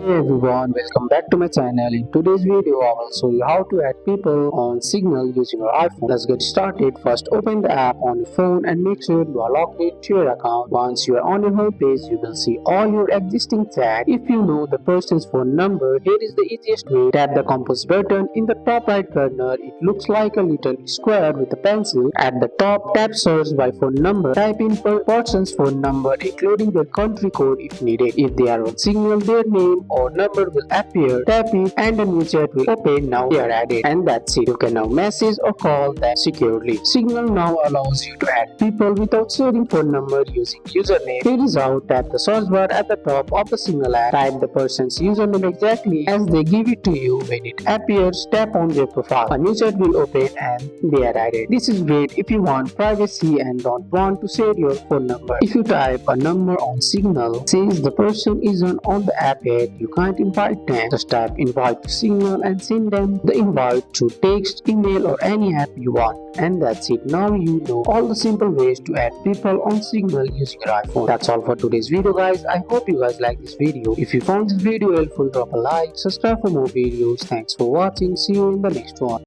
Hey everyone, welcome back to my channel. In today's video, I will show you how to add people on Signal using your iPhone. Let's get started. First, open the app on your phone and make sure you are logged into your account. Once you are on your home page, you will see all your existing chat. If you know the person's phone number, here is the easiest way. Tap the compose button in the top right corner. It looks like a little square with a pencil. At the top, tap search by phone number. Type in per person's phone number, including their country code if needed. If they are on Signal, their name or number will appear. Tap it and a new chat will open. Now they are added, and that's it. You can now message or call them securely. Signal now allows you to add people without sharing phone number using username. Here is how. Tap the search bar at the top of the Signal app. Type the person's username exactly as they give it to you. When it appears, tap on their profile. A new chat will open and they are added. This is great if you want privacy and don't want to share your phone number. If you type a number on Signal, says the person isn't on the app yet, you can't invite them. Just type invite to Signal and send them the invite through text, email or any app you want. And that's it. Now you know all the simple ways to add people on Signal using your iPhone. That's all for today's video guys. I hope you guys like this video. If you found this video helpful, drop a like, subscribe for more videos. Thanks for watching. See you in the next one.